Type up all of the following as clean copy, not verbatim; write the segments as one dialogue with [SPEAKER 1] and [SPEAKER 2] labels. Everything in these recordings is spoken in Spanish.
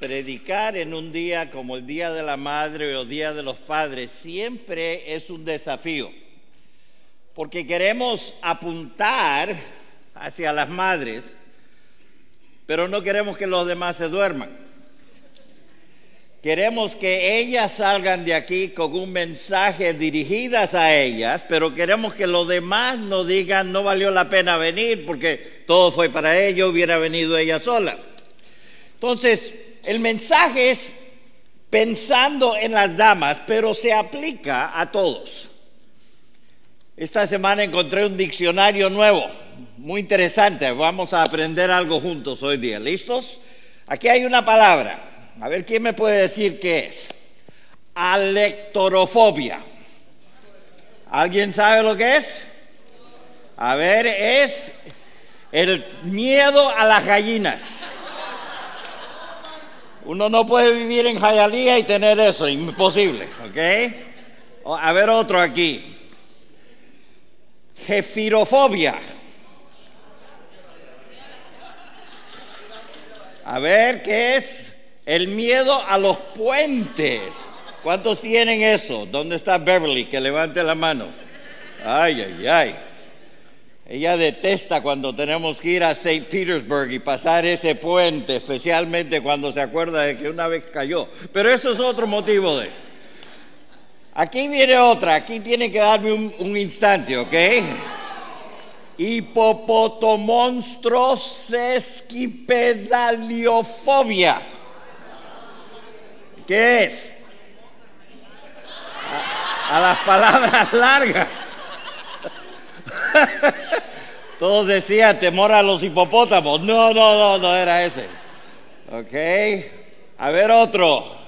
[SPEAKER 1] predicar en un día como el Día de la Madre o Día de los Padres siempre es un desafío, porque queremos apuntar hacia las madres, pero no queremos que los demás se duerman. Queremos que ellas salgan de aquí con un mensaje dirigidas a ellas, pero queremos que los demás no digan no valió la pena venir porque todo fue para ella, hubiera venido ella sola. Entonces, el mensaje es pensando en las damas, pero se aplica a todos. Esta semana encontré un diccionario nuevo, muy interesante. Vamos a aprender algo juntos hoy día. ¿Listos? Aquí hay una palabra. A ver, ¿quién me puede decir qué es? Alectorofobia. ¿Alguien sabe lo que es? A ver, es el miedo a las gallinas. Uno no puede vivir en Hialeah y tener eso, imposible, ¿ok? A ver otro aquí. Jefirofobia. A ver, ¿qué es? El miedo a los puentes. ¿Cuántos tienen eso? ¿Dónde está Beverly? Que levante la mano. Ay, ay, ay. Ella detesta cuando tenemos que ir a St. Petersburg y pasar ese puente, especialmente cuando se acuerda de que una vez cayó. Pero eso es otro motivo de... Aquí viene otra. Aquí tiene que darme un instante, ¿ok? Hipopotomonstrosesquipedaliofobia. ¿Qué es? A las palabras largas. Todos decían temor a los hipopótamos. No era ese. Ok. A ver otro.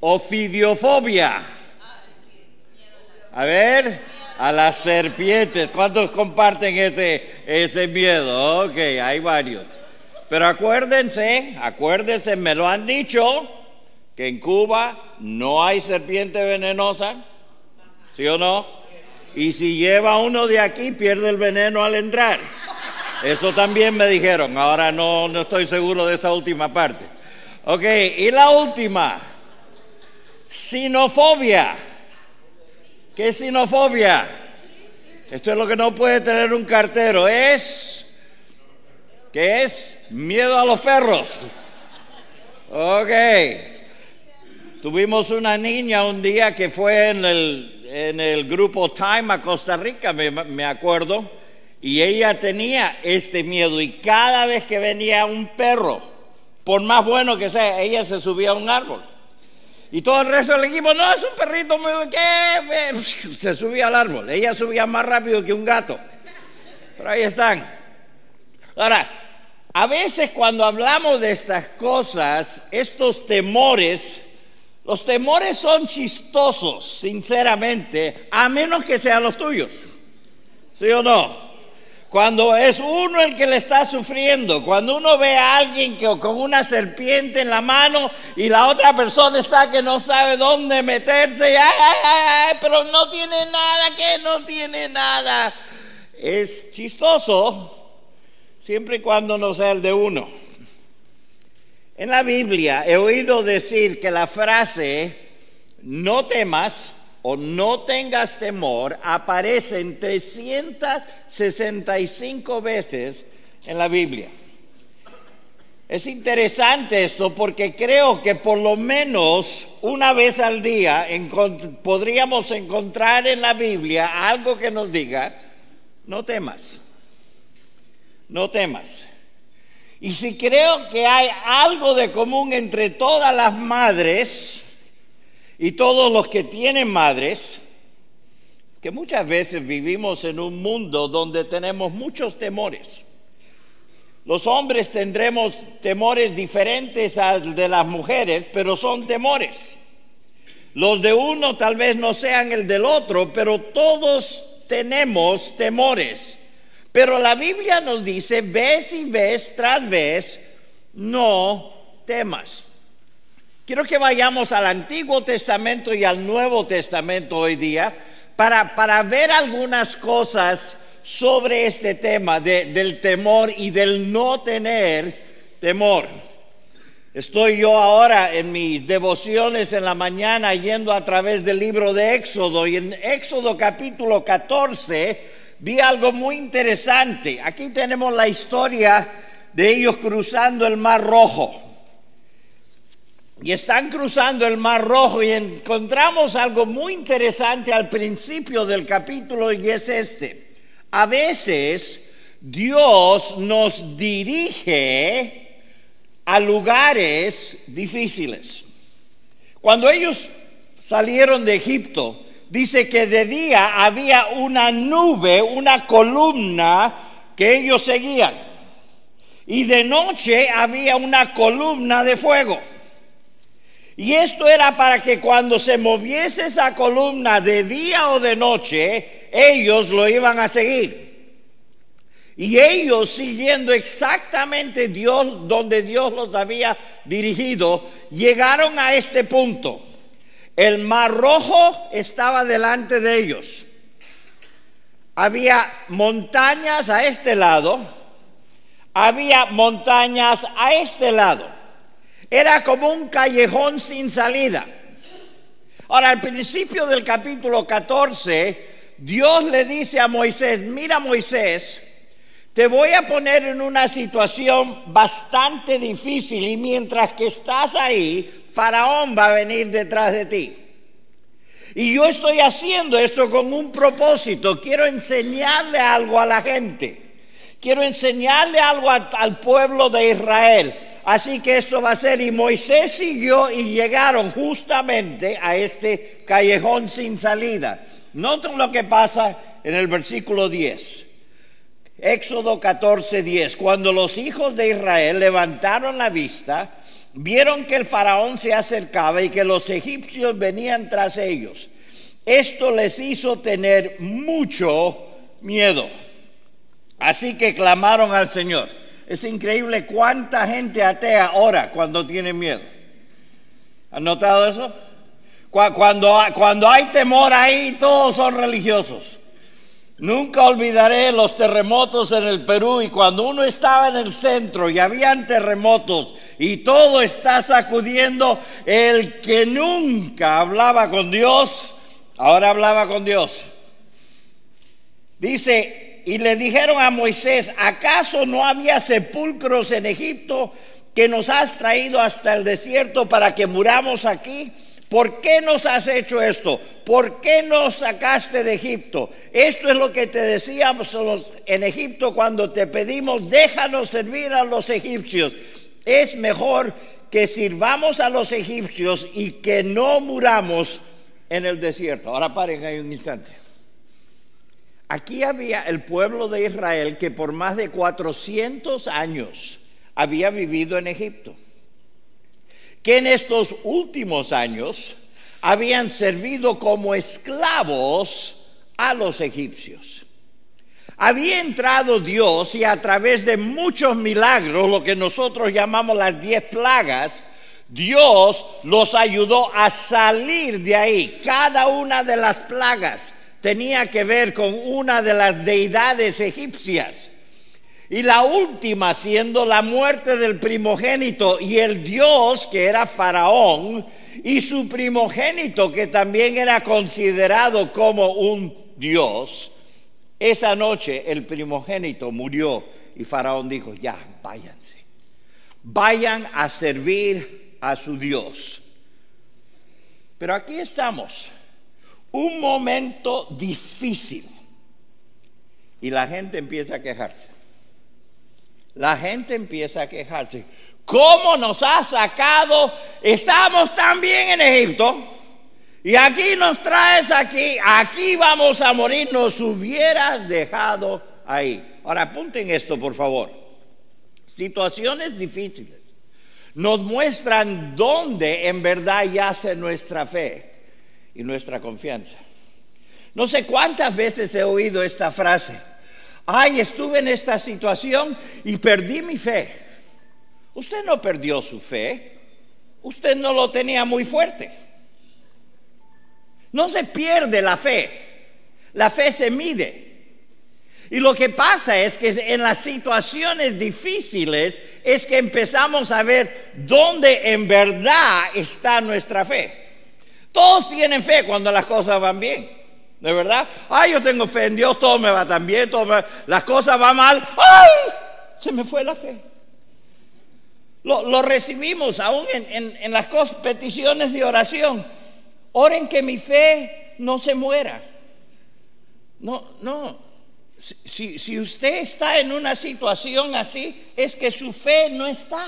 [SPEAKER 1] Ofidiofobia. A ver, a las serpientes. ¿Cuántos comparten ese miedo? Ok, hay varios. Pero acuérdense, me lo han dicho, que en Cuba no hay serpiente venenosa. ¿Sí o no? Y si lleva uno de aquí, pierde el veneno al entrar. Eso también me dijeron. Ahora no estoy seguro de esa última parte. Ok, y la última. Sinofobia. ¿Qué es sinofobia? Esto es lo que no puede tener un cartero. ¿Qué es? Miedo a los perros. Ok. Tuvimos una niña un día que fue en el grupo Time a Costa Rica, me acuerdo, y ella tenía este miedo, y cada vez que venía un perro, por más bueno que sea, ella se subía a un árbol. Y todo el resto del equipo, no, es un perrito, ¿qué? Se subía al árbol. Ella subía más rápido que un gato. Pero ahí están. Ahora, a veces cuando hablamos de estas cosas, estos temores, los temores son chistosos, sinceramente, a menos que sean los tuyos. ¿Sí o no? Cuando es uno el que le está sufriendo, cuando uno ve a alguien con una serpiente en la mano y la otra persona está que no sabe dónde meterse, pero no tiene nada, que no tiene nada. Es chistoso, siempre y cuando no sea el de uno. En la Biblia he oído decir que la frase no temas o no tengas temor aparece en 365 veces en la Biblia. Es interesante esto porque creo que por lo menos una vez al día podríamos encontrar en la Biblia algo que nos diga, no temas, no temas. Y si creo que hay algo de común entre todas las madres y todos los que tienen madres, que muchas veces vivimos en un mundo donde tenemos muchos temores. Los hombres tendremos temores diferentes al de las mujeres, pero son temores. Los de uno tal vez no sean el del otro, pero todos tenemos temores. Pero la Biblia nos dice, vez y vez tras vez, no temas. Quiero que vayamos al Antiguo Testamento y al Nuevo Testamento hoy día para ver algunas cosas sobre este tema del temor y del no tener temor. Estoy yo ahora en mis devociones en la mañana yendo a través del libro de Éxodo, y en Éxodo capítulo 14 vi algo muy interesante. Aquí tenemos la historia de ellos cruzando el Mar Rojo. Y están cruzando el Mar Rojo y encontramos algo muy interesante al principio del capítulo, y es este. A veces Dios nos dirige a lugares difíciles. Cuando ellos salieron de Egipto, dice que de día había una nube, una columna que ellos seguían, y de noche había una columna de fuego. Y esto era para que cuando se moviese esa columna de día o de noche, ellos lo iban a seguir. Y ellos, siguiendo exactamente donde Dios los había dirigido, llegaron a este punto. El Mar Rojo estaba delante de ellos. Había montañas a este lado, había montañas a este lado. Era como un callejón sin salida. Ahora, al principio del capítulo 14, Dios le dice a Moisés: mira, Moisés, te voy a poner en una situación bastante difícil, y mientras que estás ahí, Faraón va a venir detrás de ti. Y yo estoy haciendo esto con un propósito. Quiero enseñarle algo a la gente. Quiero enseñarle algo al pueblo de Israel. Así que esto va a ser. Y Moisés siguió y llegaron justamente a este callejón sin salida. Noten lo que pasa en el versículo 10. Éxodo 14:10. Cuando los hijos de Israel levantaron la vista, vieron que el faraón se acercaba y que los egipcios venían tras ellos. Esto les hizo tener mucho miedo. Así que clamaron al Señor. Es increíble cuánta gente atea ora cuando tiene miedo. ¿Han notado eso? Cuando hay temor ahí, todos son religiosos. Nunca olvidaré los terremotos en el Perú, y cuando uno estaba en el centro y habían terremotos y todo está sacudiendo, el que nunca hablaba con Dios, ahora hablaba con Dios. Dice, y le dijeron a Moisés: ¿acaso no había sepulcros en Egipto que nos has traído hasta el desierto para que muramos aquí? ¿Por qué nos has hecho esto? ¿Por qué nos sacaste de Egipto? Esto es lo que te decíamos en Egipto cuando te pedimos: déjanos servir a los egipcios. Es mejor que sirvamos a los egipcios y que no muramos en el desierto. Ahora paren ahí un instante. Aquí había el pueblo de Israel que por más de 400 años había vivido en Egipto, que en estos últimos años habían servido como esclavos a los egipcios. Había entrado Dios, y a través de muchos milagros, lo que nosotros llamamos las 10 plagas, Dios los ayudó a salir de ahí. Cada una de las plagas tenía que ver con una de las deidades egipcias. Y la última siendo la muerte del primogénito, y el dios que era Faraón, y su primogénito que también era considerado como un dios. Esa noche el primogénito murió y Faraón dijo: ya, váyanse. Vayan a servir a su Dios. Pero aquí estamos. Un momento difícil. Y la gente empieza a quejarse. La gente empieza a quejarse. ¿Cómo nos ha sacado? Estamos tan bien en Egipto, y aquí nos traes aquí vamos a morir, nos hubieras dejado ahí. Ahora apunten esto, por favor. Situaciones difíciles nos muestran dónde en verdad yace nuestra fe y nuestra confianza. No sé cuántas veces he oído esta frase: ay, estuve en esta situación y perdí mi fe. Usted no perdió su fe, usted no lo tenía muy fuerte. No se pierde la fe se mide. Y lo que pasa es que en las situaciones difíciles es que empezamos a ver dónde en verdad está nuestra fe. Todos tienen fe cuando las cosas van bien, ¿de verdad? Ay, yo tengo fe en Dios, todo me va tan bien, las cosas van mal. ¡Ay! Se me fue la fe. Lo recibimos aún en las peticiones de oración. Oren que mi fe no se muera. No. Si usted está en una situación así, es que su fe no está.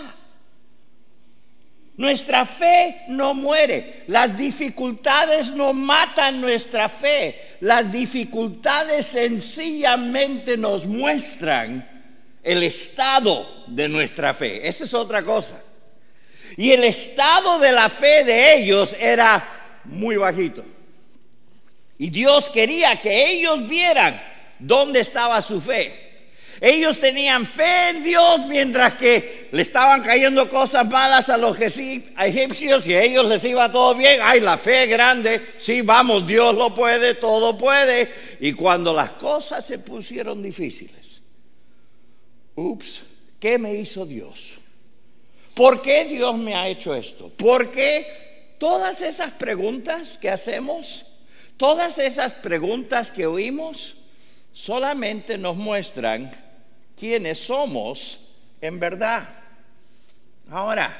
[SPEAKER 1] Nuestra fe no muere. Las dificultades no matan nuestra fe. Las dificultades sencillamente nos muestran el estado de nuestra fe. Esa es otra cosa. Y el estado de la fe de ellos era muy bajito. Y Dios quería que ellos vieran dónde estaba su fe. Ellos tenían fe en Dios mientras que le estaban cayendo cosas malas a los egipcios y a ellos les iba todo bien. ¡Ay, la fe grande! Sí, vamos, Dios lo puede, todo puede. Y cuando las cosas se pusieron difíciles, ups, ¿qué me hizo Dios? ¿Por qué Dios me ha hecho esto? ¿Por qué todas esas preguntas que hacemos, todas esas preguntas que oímos, solamente nos muestran quiénes somos en verdad? Ahora,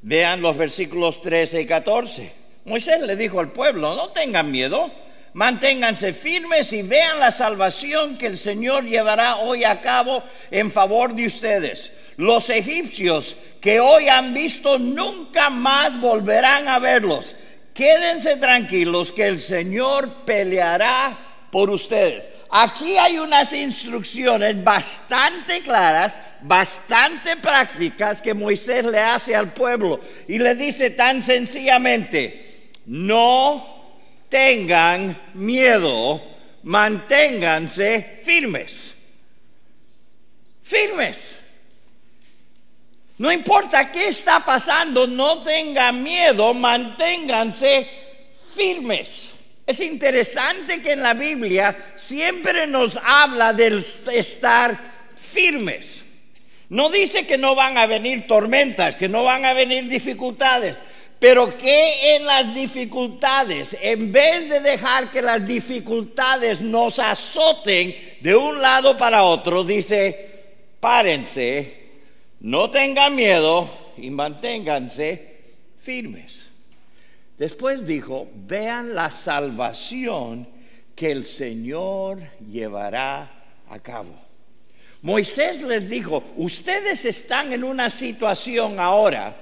[SPEAKER 1] vean los versículos 13 y 14. Moisés le dijo al pueblo: no tengan miedo, manténganse firmes y vean la salvación que el Señor llevará hoy a cabo en favor de ustedes. Los egipcios que hoy han visto nunca más volverán a verlos. Quédense tranquilos que el Señor peleará por ustedes. Aquí hay unas instrucciones bastante claras, bastante prácticas que Moisés le hace al pueblo y le dice tan sencillamente: no tengan miedo, manténganse firmes. Firmes. No importa qué está pasando, no tengan miedo, manténganse firmes. Es interesante que en la Biblia siempre nos habla del estar firmes. No dice que no van a venir tormentas, que no van a venir dificultades, pero que en las dificultades, en vez de dejar que las dificultades nos azoten de un lado para otro, dice: párense, no tengan miedo y manténganse firmes. Después dijo: vean la salvación que el Señor llevará a cabo. Moisés les dijo: ustedes están en una situación ahora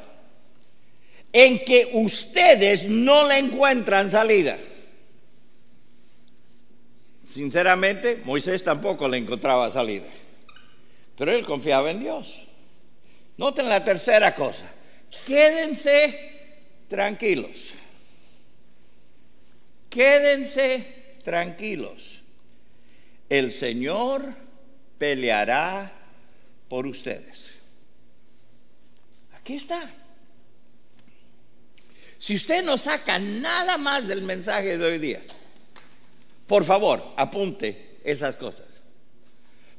[SPEAKER 1] en que ustedes no le encuentran salida. Sinceramente, Moisés tampoco le encontraba salida, pero él confiaba en Dios. Noten la tercera cosa: quédense tranquilos. Quédense tranquilos. El Señor peleará por ustedes. Aquí está. Si usted no saca nada más del mensaje de hoy día, por favor, apunte esas cosas.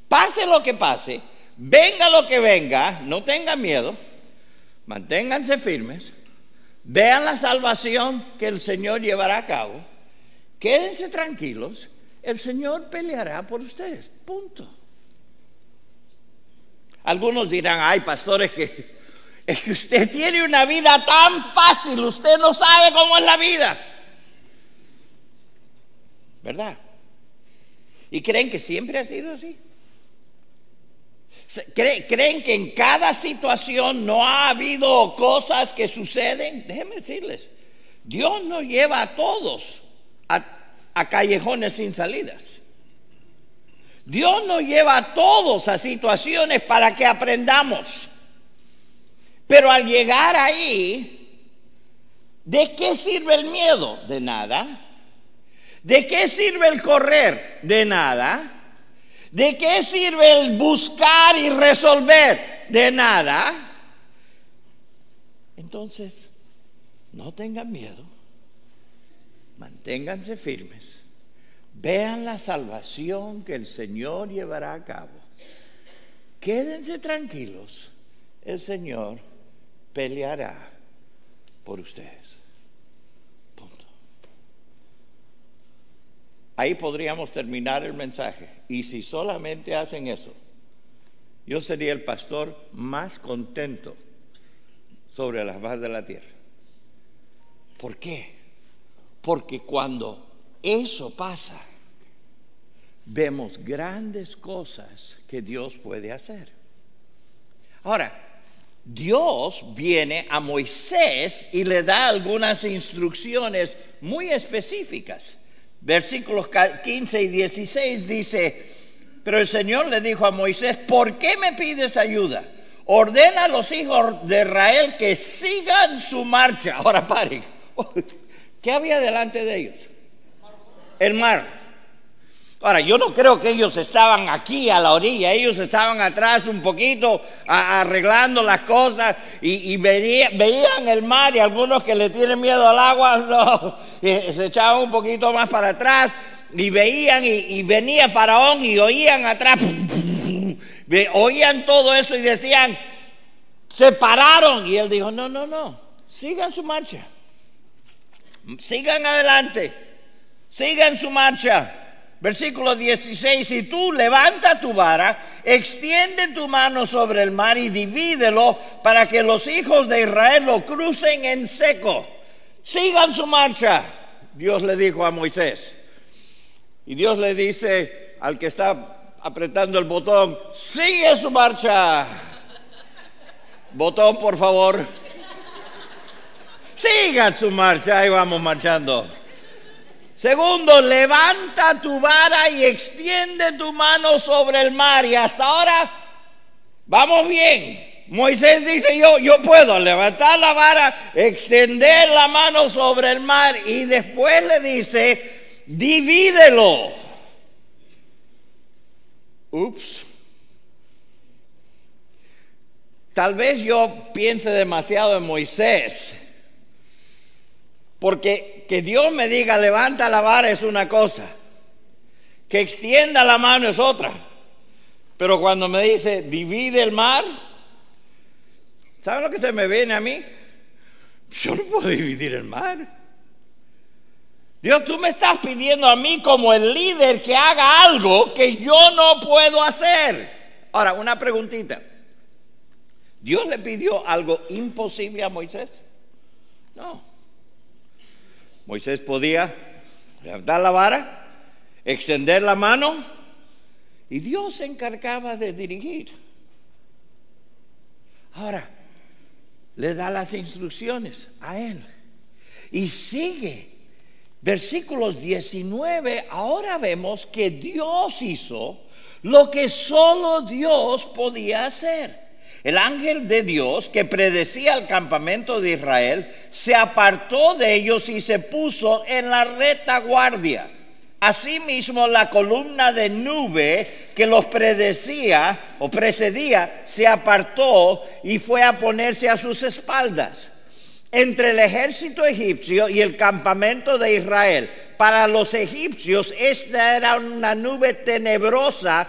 [SPEAKER 1] Pase lo que pase, venga lo que venga, no tengan miedo, manténganse firmes, vean la salvación que el Señor llevará a cabo. Quédense tranquilos, el Señor peleará por ustedes, punto. Algunos dirán: ay, pastores, es que usted tiene una vida tan fácil, usted no sabe cómo es la vida, ¿verdad? ¿Y creen que siempre ha sido así? ¿Creen que en cada situación no ha habido cosas que suceden? Déjenme decirles, Dios no lleva a todos a callejones sin salidas. Dios nos lleva a todos a situaciones para que aprendamos. Pero al llegar ahí, ¿de qué sirve el miedo? De nada. ¿De qué sirve el correr? De nada. ¿De qué sirve el buscar y resolver? De nada. Entonces, no tengan miedo. Manténganse firmes. Vean la salvación que el Señor llevará a cabo. quédense tranquilos, el Señor peleará por ustedes. Punto. Ahí podríamos terminar el mensaje. Y si solamente hacen eso, yo sería el pastor más contento sobre la faz de la tierra. ¿Por qué? Porque cuando eso pasa, vemos grandes cosas que Dios puede hacer. Ahora, Dios viene a Moisés y le da algunas instrucciones muy específicas. Versículos 15 y 16 dice: pero el Señor le dijo a Moisés: ¿por qué me pides ayuda? Ordena a los hijos de Israel que sigan su marcha. Ahora paren. ¿Qué había delante de ellos? El mar. Ahora, yo no creo que ellos estaban aquí a la orilla. Ellos estaban atrás un poquito arreglando las cosas y veían el mar, y algunos que le tienen miedo al agua no, se echaban un poquito más para atrás y veían, y venía Faraón y oían atrás, oían todo eso y decían, se pararon. Y él dijo: no, sigan su marcha, sigan adelante, sigan su marcha. Versículo 16: y tú levanta tu vara, extiende tu mano sobre el mar y divídelo para que los hijos de Israel lo crucen en seco. Sigan su marcha, Dios le dijo a Moisés. Y Dios le dice al que está apretando el botón: sigue su marcha. Botón, por favor. Sigan su marcha, ahí vamos marchando. Segundo, levanta tu vara y extiende tu mano sobre el mar. Y hasta ahora vamos bien. Moisés dice: yo puedo levantar la vara, extender la mano sobre el mar. Y después le dice: divídelo. Ups. Tal vez yo piense demasiado en Moisés. Porque que Dios me diga levanta la vara es una cosa, que extienda la mano es otra. Pero cuando me dice divide el mar, ¿saben lo que se me viene a mí? Yo no puedo dividir el mar. Dios, tú me estás pidiendo a mí como el líder que haga algo que yo no puedo hacer. Ahora, una preguntita. ¿Dios le pidió algo imposible a Moisés? No. Moisés podía levantar la vara, extender la mano, y Dios se encargaba de dirigir. Ahora, le da las instrucciones a él. Y sigue. Versículos 19, ahora vemos que Dios hizo lo que solo Dios podía hacer. El ángel de Dios que predecía el campamento de Israel se apartó de ellos y se puso en la retaguardia. Asimismo, la columna de nube que los precedía se apartó y fue a ponerse a sus espaldas. Entre el ejército egipcio y el campamento de Israel, para los egipcios esta era una nube tenebrosa,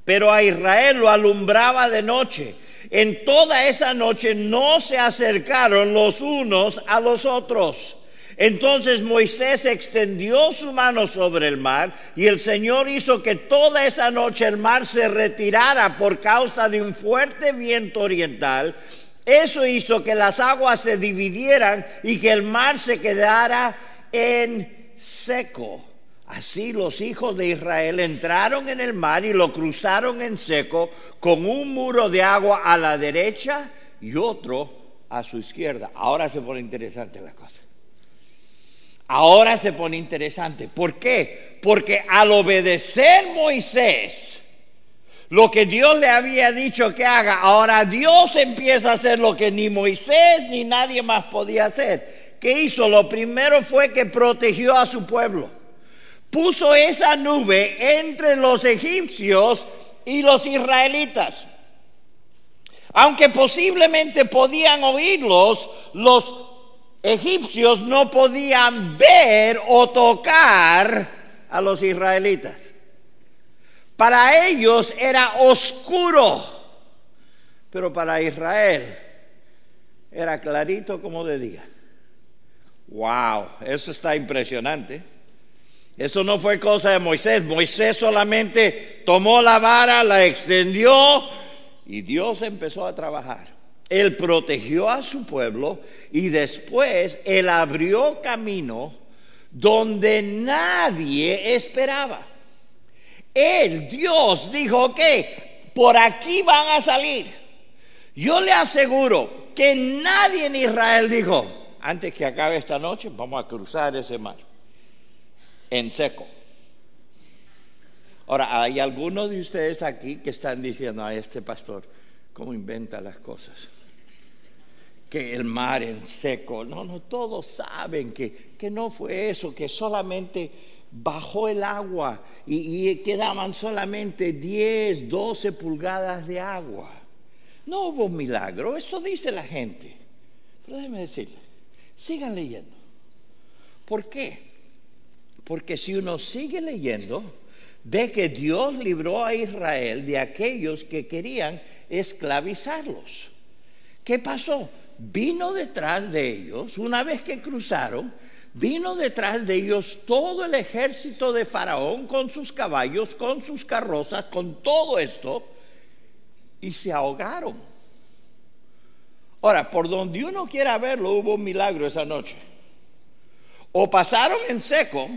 [SPEAKER 1] pero a Israel lo alumbraba de noche. En toda esa noche no se acercaron los unos a los otros. Entonces Moisés extendió su mano sobre el mar, y el Señor hizo que toda esa noche el mar se retirara por causa de un fuerte viento oriental. Eso hizo que las aguas se dividieran y que el mar se quedara en seco. Así los hijos de Israel entraron en el mar y lo cruzaron en seco, con un muro de agua a la derecha y otro a su izquierda. Ahora se pone interesante la cosa. Ahora se pone interesante. ¿Por qué? Porque al obedecer Moisés lo que Dios le había dicho que haga, ahora Dios empieza a hacer lo que ni Moisés ni nadie más podía hacer. ¿Qué hizo? Lo primero fue que protegió a su pueblo. Puso esa nube entre los egipcios y los israelitas. Aunque posiblemente podían oírlos, los egipcios no podían ver o tocar a los israelitas. Para ellos era oscuro, pero para Israel era clarito como de día. ¡Wow! Eso está impresionante. Eso no fue cosa de Moisés. Moisés solamente tomó la vara, la extendió y Dios empezó a trabajar. Él protegió a su pueblo y después Él abrió camino donde nadie esperaba. Dios dijo, ok, por aquí van a salir. Yo le aseguro que nadie en Israel dijo, antes que acabe esta noche, vamos a cruzar ese mar en seco. Ahora, hay algunos de ustedes aquí que están diciendo a este pastor, ¿cómo inventa las cosas? Que el mar en seco. No, todos saben que no fue eso, que solamente bajó el agua y quedaban solamente 10, 12 pulgadas de agua. No hubo milagro, eso dice la gente. Pero déjenme decirles, sigan leyendo. ¿Por qué? Porque si uno sigue leyendo, ve que Dios libró a Israel de aquellos que querían esclavizarlos. ¿Qué pasó? Vino detrás de ellos, una vez que cruzaron, vino detrás de ellos todo el ejército de Faraón con sus caballos, con sus carrozas, con todo esto, y se ahogaron. Ahora, por donde uno quiera verlo, hubo un milagro esa noche. O pasaron en seco,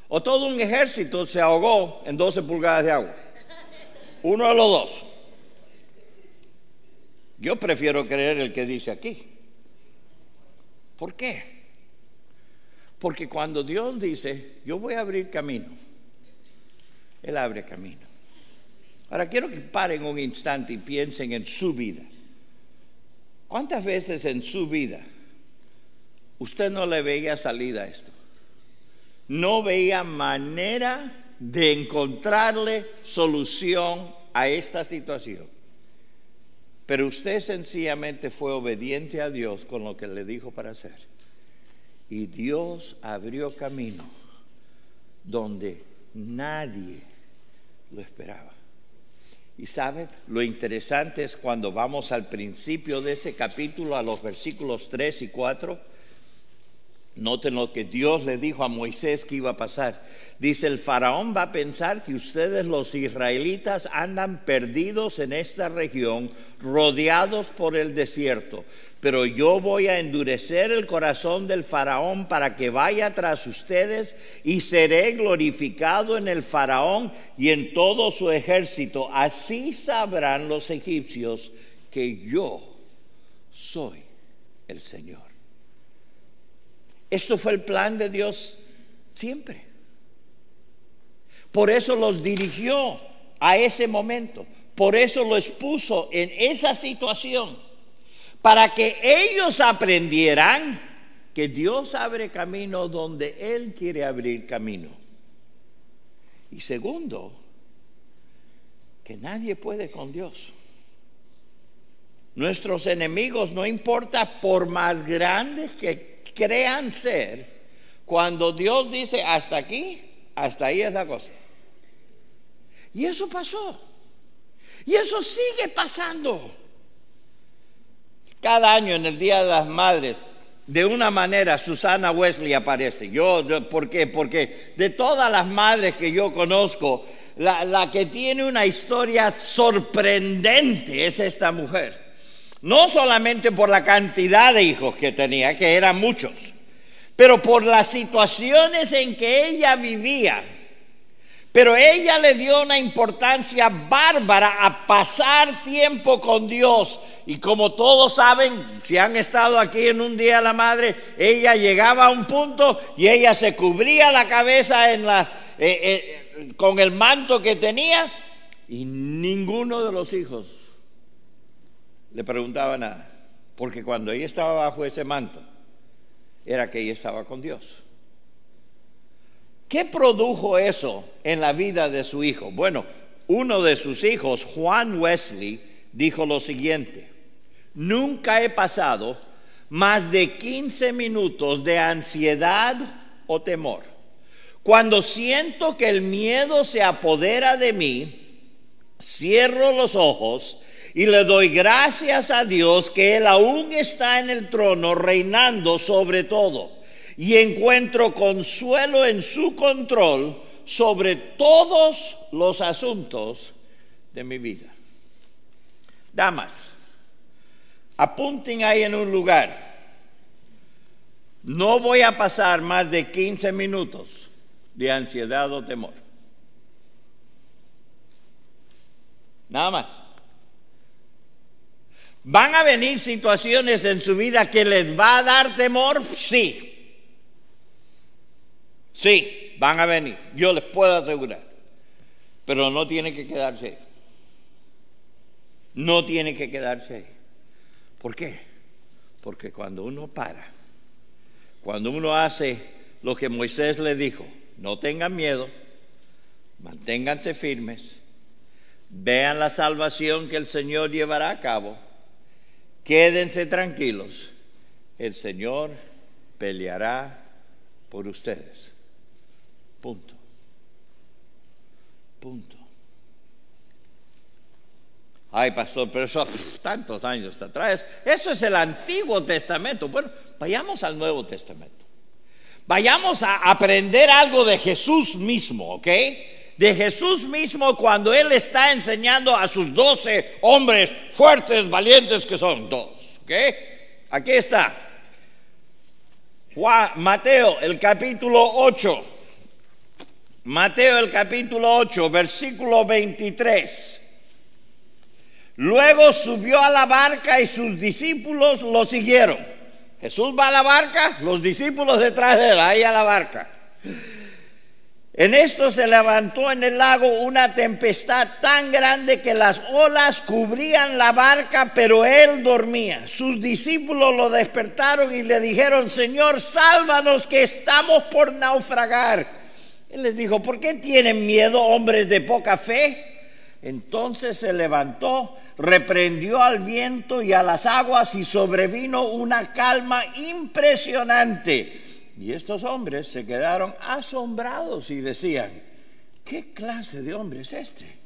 [SPEAKER 1] o todo un ejército se ahogó en 12 pulgadas de agua. Uno de los dos. Yo prefiero creer el que dice aquí. ¿Por qué? Porque cuando Dios dice, yo voy a abrir camino, Él abre camino. Ahora quiero que paren un instante y piensen en su vida. ¿Cuántas veces en su vida usted no le veía salida a esto? No veía manera de encontrarle solución a esta situación. Pero usted sencillamente fue obediente a Dios con lo que le dijo para hacer. Y Dios abrió camino donde nadie lo esperaba. Y ¿sabe? Lo interesante es cuando vamos al principio de ese capítulo, a los versículos 3 y 4. Noten lo que Dios le dijo a Moisés que iba a pasar. Dice, el faraón va a pensar que ustedes los israelitas andan perdidos en esta región, rodeados por el desierto. Pero yo voy a endurecer el corazón del faraón para que vaya tras ustedes y seré glorificado en el faraón y en todo su ejército. Así sabrán los egipcios que yo soy el Señor. Esto fue el plan de Dios siempre. Por eso los dirigió a ese momento. Por eso los puso en esa situación. Para que ellos aprendieran que Dios abre camino donde Él quiere abrir camino. Y segundo, que nadie puede con Dios. Nuestros enemigos, no importa por más grandes que crean ser, cuando Dios dice hasta aquí, hasta ahí es la cosa. Y eso pasó. Y eso sigue pasando. Cada año en el Día de las Madres, de una manera, Susana Wesley aparece. ¿Por qué? Porque de todas las madres que yo conozco, la que tiene una historia sorprendente es esta mujer. No solamente por la cantidad de hijos que tenía, que eran muchos, pero por las situaciones en que ella vivía. Pero ella le dio una importancia bárbara a pasar tiempo con Dios. Y como todos saben, si han estado aquí en un Día de la Madre, ella llegaba a un punto y ella se cubría la cabeza con el manto que tenía, y ninguno de los hijos le preguntaba nada, porque cuando ella estaba bajo ese manto, era que ella estaba con Dios. ¿Qué produjo eso en la vida de su hijo? Bueno, uno de sus hijos, Juan Wesley, dijo lo siguiente: nunca he pasado más de 15 minutos de ansiedad o temor Cuando siento que el miedo se apodera de mí, cierro los ojos y le doy gracias a Dios que Él aún está en el trono reinando sobre todo. Y encuentro consuelo en su control sobre todos los asuntos de mi vida. Damas, apunten ahí en un lugar. No voy a pasar más de 15 minutos de ansiedad o temor. Nada más. ¿Van a venir situaciones en su vida que les va a dar temor? Sí. Sí, van a venir. Yo les puedo asegurar. Pero no tiene que quedarse ahí. No tiene que quedarse ahí. ¿Por qué? Porque cuando uno para, cuando uno hace lo que Moisés le dijo, no tengan miedo, manténganse firmes, vean la salvación que el Señor llevará a cabo, quédense tranquilos, el Señor peleará por ustedes. Punto. Punto. Ay, pastor, pero eso tantos años atrás. Eso es el Antiguo Testamento. Bueno, vayamos al Nuevo Testamento. Vayamos a aprender algo de Jesús mismo, ¿ok? De Jesús mismo cuando Él está enseñando a sus 12 hombres fuertes, valientes que son todos, ¿ok? Aquí está. Mateo, el capítulo 8. Mateo, el capítulo 8, versículo 23. Luego subió a la barca y sus discípulos lo siguieron. Jesús va a la barca, los discípulos detrás de él, ahí a la barca. En esto se levantó en el lago una tempestad tan grande que las olas cubrían la barca, pero él dormía. Sus discípulos lo despertaron y le dijeron: Señor, sálvanos que estamos por naufragar. Él les dijo: ¿por qué tienen miedo, hombres de poca fe? Entonces se levantó, reprendió al viento y a las aguas y sobrevino una calma impresionante. Y estos hombres se quedaron asombrados y decían: ¿qué clase de hombre es este?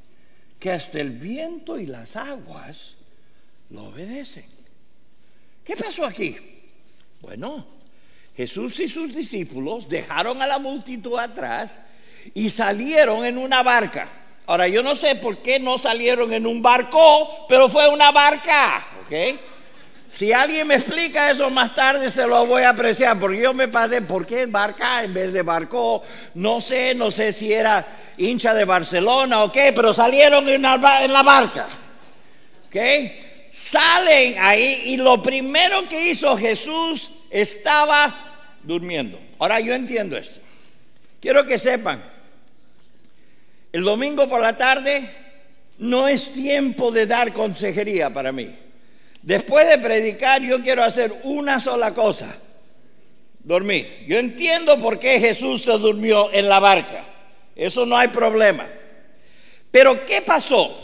[SPEAKER 1] Que hasta el viento y las aguas lo obedecen. ¿Qué pasó aquí? Bueno, Jesús y sus discípulos dejaron a la multitud atrás y salieron en una barca. Ahora, yo no sé por qué no salieron en un barco, pero fue una barca, ¿ok? Si alguien me explica eso más tarde, se lo voy a apreciar, porque yo me pasé, ¿por qué barca en vez de barco? No sé si era hincha de Barcelona o qué, pero salieron en la barca, ¿ok? Salen ahí y lo primero que hizo Jesús, estaba durmiendo. Ahora, yo entiendo esto. Quiero que sepan, el domingo por la tarde no es tiempo de dar consejería para mí. Después de predicar, yo quiero hacer una sola cosa: dormir. Yo entiendo por qué Jesús se durmió en la barca. Eso no hay problema. Pero ¿qué pasó?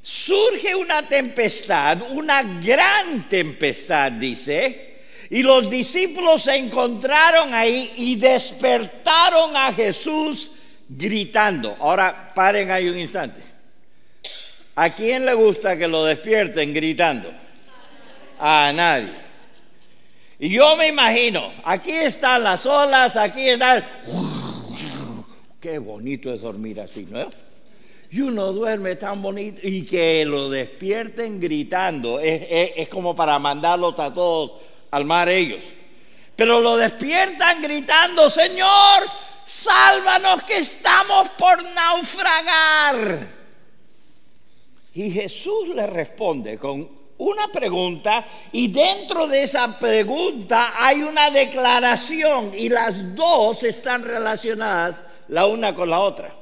[SPEAKER 1] Surge una tempestad, una gran tempestad, dice, y los discípulos se encontraron ahí y despertaron a Jesús gritando. Ahora, paren ahí un instante. ¿A quién le gusta que lo despierten gritando? A nadie. Y yo me imagino, aquí están las olas, aquí están... Qué bonito es dormir así, ¿no? Y uno duerme tan bonito y que lo despierten gritando. Es como para mandarlos a todos al mar ellos. Pero lo despiertan gritando: Señor, sálvanos que estamos por naufragar. Y Jesús le responde con una pregunta, y dentro de esa pregunta hay una declaración, y las dos están relacionadas la una con la otra.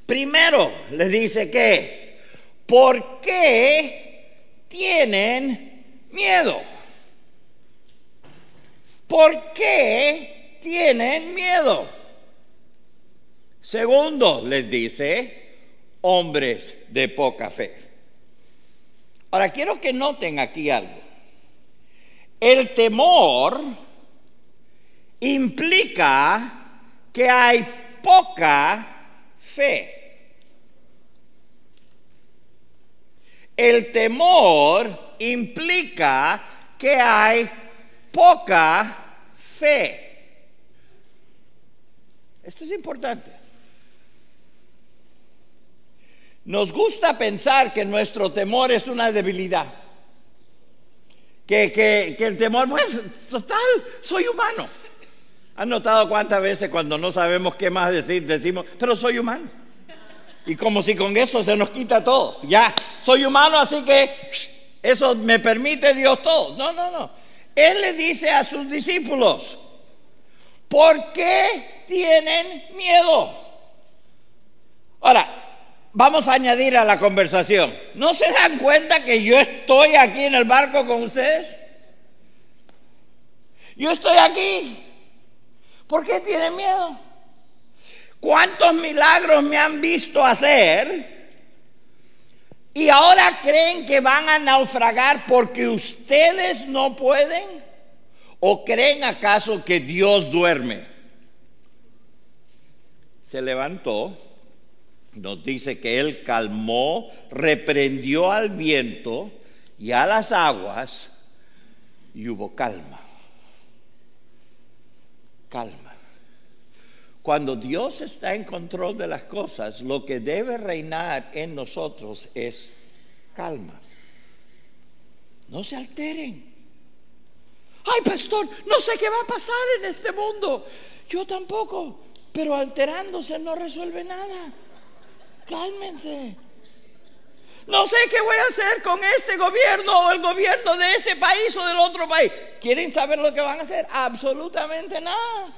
[SPEAKER 1] Primero le dice que, ¿por qué tienen miedo? ¿Por qué tienen miedo? Segundo, les dice: hombres de poca fe. Ahora, quiero que noten aquí algo. El temor implica que hay poca fe. El temor implica que hay poca fe. Esto es importante. Nos gusta pensar que nuestro temor es una debilidad. Que el temor, pues, total, soy humano. ¿Han notado cuántas veces cuando no sabemos qué más decir, decimos, pero soy humano? Y como si con eso se nos quita todo. Ya, soy humano, así que eso me permite Dios todo. No. Él le dice a sus discípulos, ¿por qué tienen miedo? Ahora, vamos a añadir a la conversación. ¿No se dan cuenta que yo estoy aquí en el barco con ustedes? Yo estoy aquí. ¿Por qué tienen miedo? ¿Cuántos milagros me han visto hacer? Y ahora creen que van a naufragar porque ustedes no pueden. ¿O creen acaso que Dios duerme? Se levantó. Nos dice que él calmó, reprendió al viento y a las aguas y hubo calma. Calma. Cuando Dios está en control de las cosas, lo que debe reinar en nosotros es calma. No se alteren. Ay, pastor, no sé qué va a pasar en este mundo. Yo tampoco, pero alterándose no resuelve nada. Cálmense. No sé qué voy a hacer con este gobierno o el gobierno de ese país o del otro país. ¿Quieren saber lo que van a hacer? Absolutamente nada.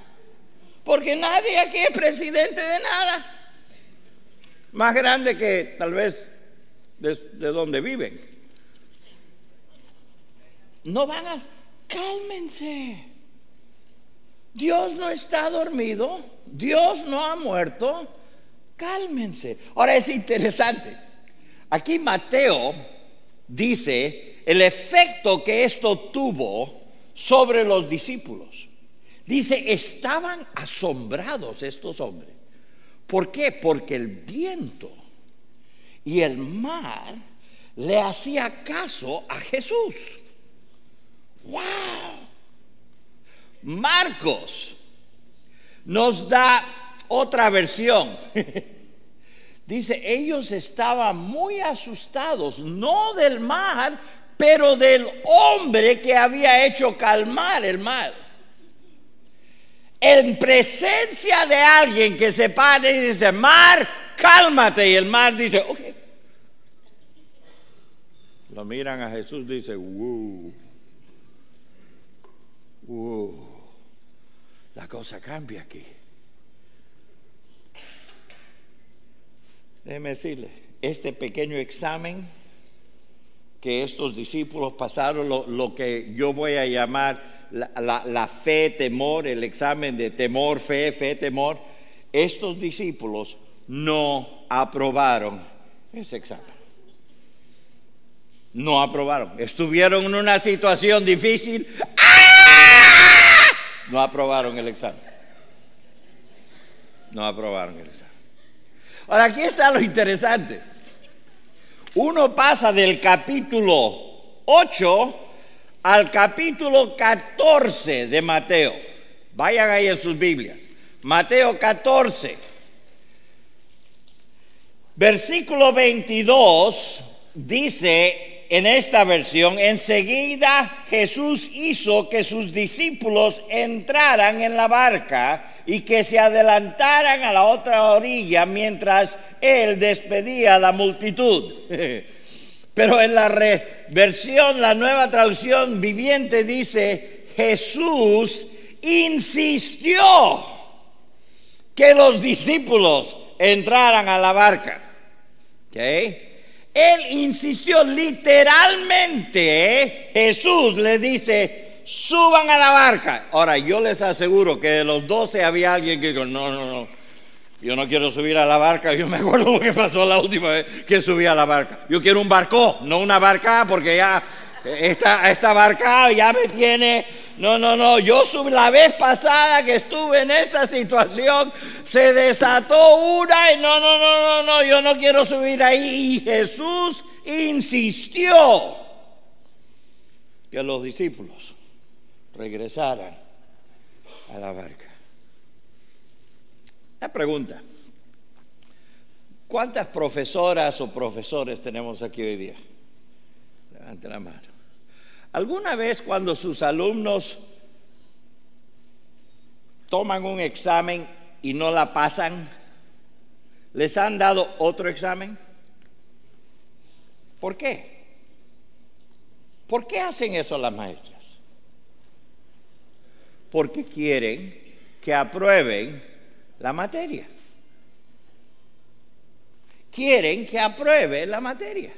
[SPEAKER 1] Porque nadie aquí es presidente de nada. Más grande que tal vez de donde viven. No van a... Cálmense. Dios no está dormido. Dios no ha muerto. Cálmense. Ahora es interesante. Aquí Mateo dice el efecto que esto tuvo sobre los discípulos. Dice, estaban asombrados estos hombres. ¿Por qué? Porque el viento y el mar le hacía caso a Jesús. ¡Wow! Marcos nos da otra versión. Dice, ellos estaban muy asustados, no del mar, pero del hombre que había hecho calmar el mar. En presencia de alguien que se para y dice, mar, cálmate, y el mar dice, ok. Lo miran a Jesús y dice, la cosa cambia aquí. Déjeme decirle, este pequeño examen que estos discípulos pasaron, lo que yo voy a llamar la fe, temor, el examen de temor, fe, temor, estos discípulos no aprobaron ese examen. No aprobaron. Estuvieron en una situación difícil. ¡Ah! No aprobaron el examen. No aprobaron el examen. Ahora, aquí está lo interesante. Uno pasa del capítulo 8 al capítulo 14 de Mateo. Vayan ahí en sus Biblias. Mateo 14. Versículo 22 dice en esta versión, enseguida Jesús hizo que sus discípulos entraran en la barca y que se adelantaran a la otra orilla mientras él despedía a la multitud. Pero en la versión, la Nueva Traducción Viviente dice, Jesús insistió que los discípulos entraran a la barca. ¿Okay? Él insistió literalmente. Jesús le dice, suban a la barca. Ahora, yo les aseguro que de los 12 había alguien que dijo, no, yo no quiero subir a la barca. Yo me acuerdo lo que pasó la última vez que subí a la barca. Yo quiero un barco, no una barca, porque ya esta barca ya me tiene No, la vez pasada que estuve en esta situación, se desató una y no, yo no quiero subir ahí. Y Jesús insistió que los discípulos regresaran a la barca. La pregunta: ¿cuántas profesoras o profesores tenemos aquí hoy día? Levante la mano. ¿Alguna vez cuando sus alumnos toman un examen y no la pasan, les han dado otro examen? ¿Por qué? ¿Por qué hacen eso las maestras? Porque quieren que aprueben la materia. Quieren que apruebe la materia.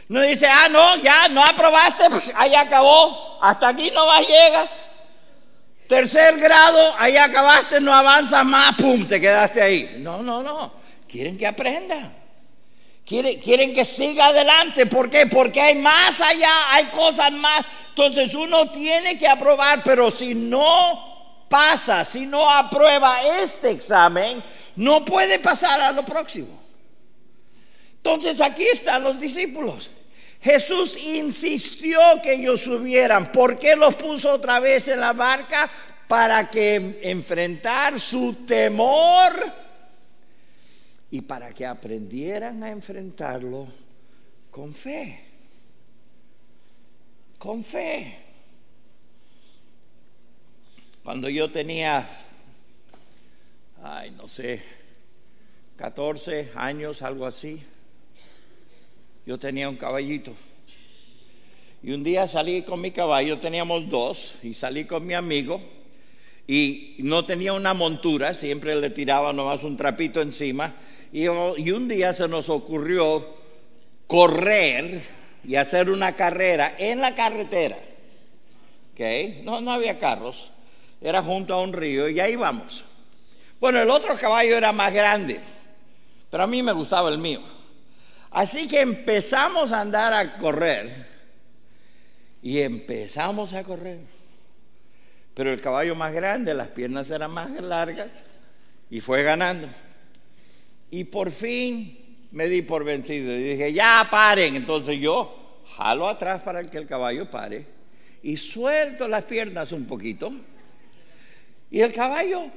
[SPEAKER 1] No dice, no, ya no aprobaste, pues, ahí acabó, hasta aquí no más llegas. Tercer grado, ahí acabaste, no avanzas más, pum, te quedaste ahí. No, quieren que aprenda. Quieren que siga adelante. ¿Por qué? Porque hay más allá, hay cosas más. Entonces uno tiene que aprobar, pero si no pasa, si no aprueba este examen, no puede pasar a lo próximo. Entonces aquí están los discípulos. Jesús insistió que ellos subieran. ¿Por qué los puso otra vez en la barca? Para que enfrentar su temor y para que aprendieran a enfrentarlo con fe. Con fe. Cuando yo tenía, 14 años, algo así, yo tenía un caballito. Y un día salí con mi caballo, teníamos dos, y salí con mi amigo, y no tenía una montura, siempre le tiraba nomás un trapito encima, y un día se nos ocurrió correr y hacer una carrera en la carretera. ¿Okay? No había carros, era junto a un río, y ahí vamos. Bueno, el otro caballo era más grande, pero a mí me gustaba el mío. Así que empezamos a andar a correr y empezamos a correr. Pero el caballo más grande, las piernas eran más largas y fue ganando. Y por fin me di por vencido y dije, ya paren. Entonces yo jalo atrás para que el caballo pare y suelto las piernas un poquito y el caballo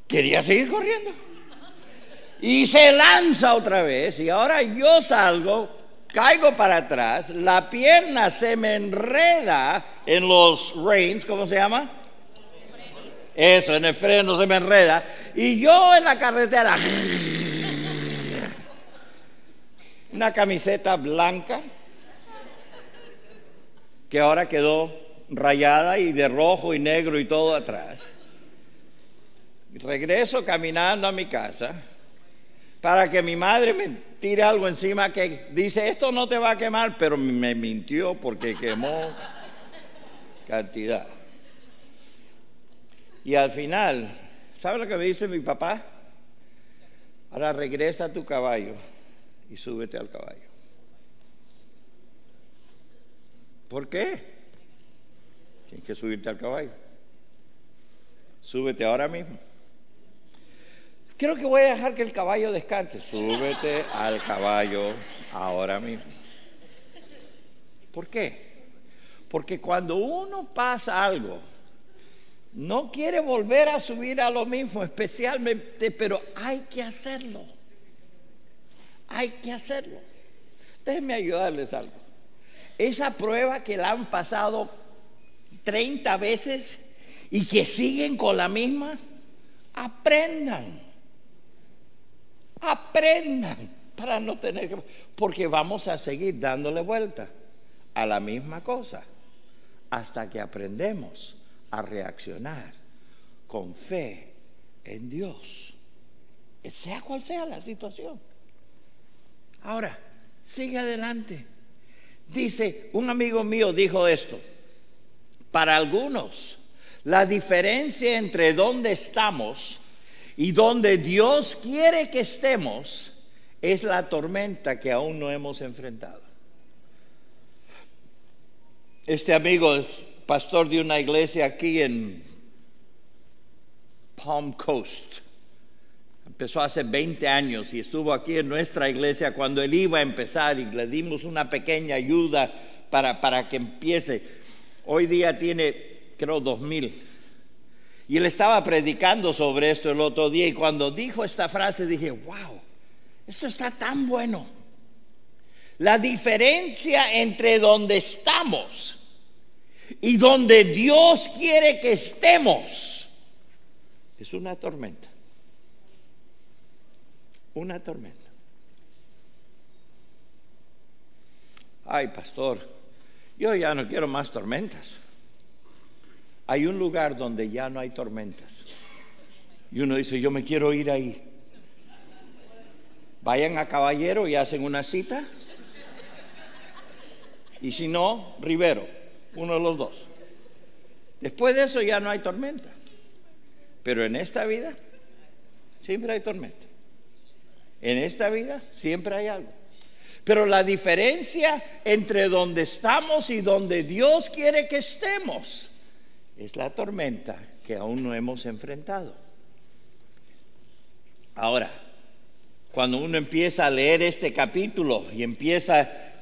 [SPEAKER 1] quería seguir corriendo. Y se lanza otra vez y ahora yo salgo, caigo para atrás, la pierna se me enreda en los reins, ¿cómo se llama? Eso, en el freno se me enreda. Y yo en la carretera, una camiseta blanca que ahora quedó rayada y de rojo y negro y todo atrás. Regreso caminando a mi casa para que mi madre me tire algo encima que dice, esto no te va a quemar, pero me mintió porque quemó cantidad. Y al final, ¿sabe lo que me dice mi papá? Ahora regresa a tu caballo y súbete al caballo. ¿Por qué? Tienes que subirte al caballo. Súbete ahora mismo. Creo que voy a dejar que el caballo descanse. Súbete al caballo ahora mismo. ¿Por qué? Porque cuando uno pasa algo, no quiere volver a subir a lo mismo, especialmente, pero hay que hacerlo. Hay que hacerlo. Déjenme ayudarles algo. Esa prueba que la han pasado 30 veces y que siguen con la misma, aprendan para no tener que, porque vamos a seguir dándole vuelta a la misma cosa hasta que aprendemos a reaccionar con fe en Dios, sea cual sea la situación. Ahora, sigue adelante. Dice, un amigo mío dijo esto: para algunos, la diferencia entre dónde estamos y donde Dios quiere que estemos es la tormenta que aún no hemos enfrentado. Este amigo pastor de una iglesia aquí en Palm Coast. Empezó hace 20 años y estuvo aquí en nuestra iglesia cuando él iba a empezar y le dimos una pequeña ayuda para que empiece. Hoy día tiene, creo, 2,000. Y él estaba predicando sobre esto el otro día y cuando dijo esta frase dije, wow, esto está tan bueno. La diferencia entre donde estamos y donde Dios quiere que estemos es una tormenta. Una tormenta. Ay, pastor, yo ya no quiero más tormentas. Hay un lugar donde ya no hay tormentas. Y uno dice, yo me quiero ir ahí. Vayan a Caballero y hacen una cita. Y si no, Rivero, uno de los dos. Después de eso ya no hay tormenta. Pero en esta vida siempre hay tormenta. En esta vida siempre hay algo. Pero la diferencia entre donde estamos y donde Dios quiere que estemos es la tormenta que aún no hemos enfrentado. Ahora, cuando uno empieza a leer este capítulo y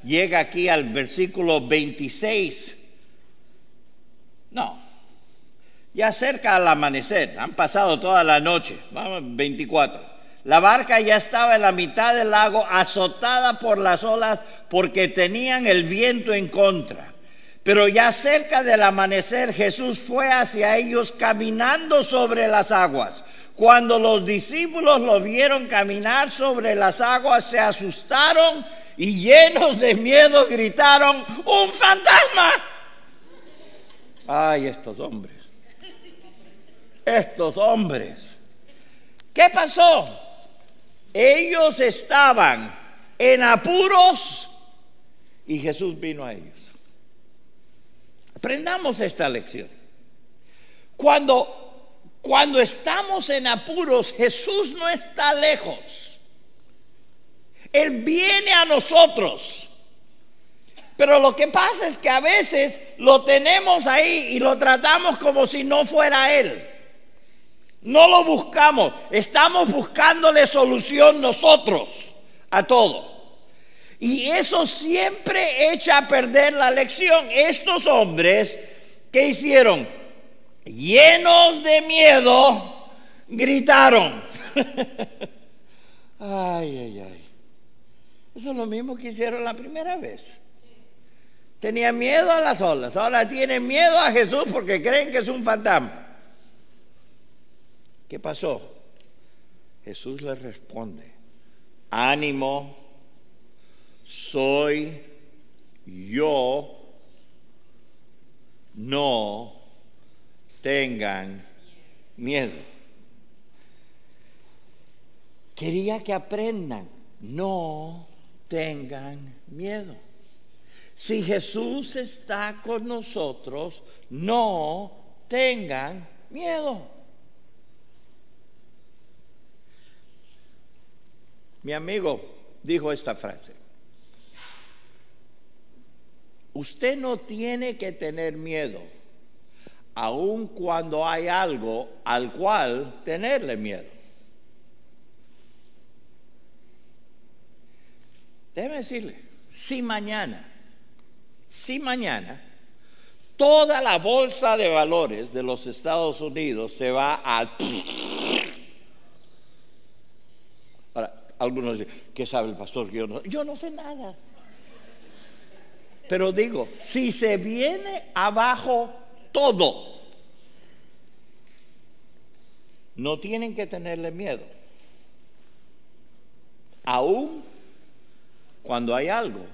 [SPEAKER 1] llega aquí al versículo 26, ya cerca al amanecer, han pasado toda la noche, vamos, 24. La barca ya estaba en la mitad del lago, azotada por las olas porque tenían el viento en contra. Pero ya cerca del amanecer, Jesús fue hacia ellos caminando sobre las aguas. Cuando los discípulos lo vieron caminar sobre las aguas, se asustaron y llenos de miedo gritaron, ¡un fantasma! Ay, estos hombres. ¿Qué pasó? Ellos estaban en apuros y Jesús vino a ellos. Aprendamos esta lección. Cuando estamos en apuros, Jesús no está lejos. Él viene a nosotros. Pero lo que pasa es que a veces lo tenemos ahí y lo tratamos como si no fuera Él. No lo buscamos, estamos buscándole solución nosotros a todo. Y eso siempre echa a perder la lección. Estos hombres, ¿qué hicieron? Llenos de miedo, gritaron. Ay. Eso es lo mismo que hicieron la primera vez. Tenían miedo a las olas, ahora tienen miedo a Jesús porque creen que es un fantasma. ¿Qué pasó? Jesús les responde, ánimo, soy yo, no tengan miedo. Quería que aprendan, no tengan miedo. Si Jesús está con nosotros, no tengan miedo. Mi amigo dijo esta frase: usted no tiene que tener miedo, aun cuando hay algo al cual tenerle miedo. Déjeme decirle, si mañana toda la bolsa de valores de los Estados Unidos se va a... Ahora, algunos dicen, ¿qué sabe el pastor? Yo no sé nada. Pero digo, si se viene abajo todo, no tienen que tenerle miedo, aún cuando hay algo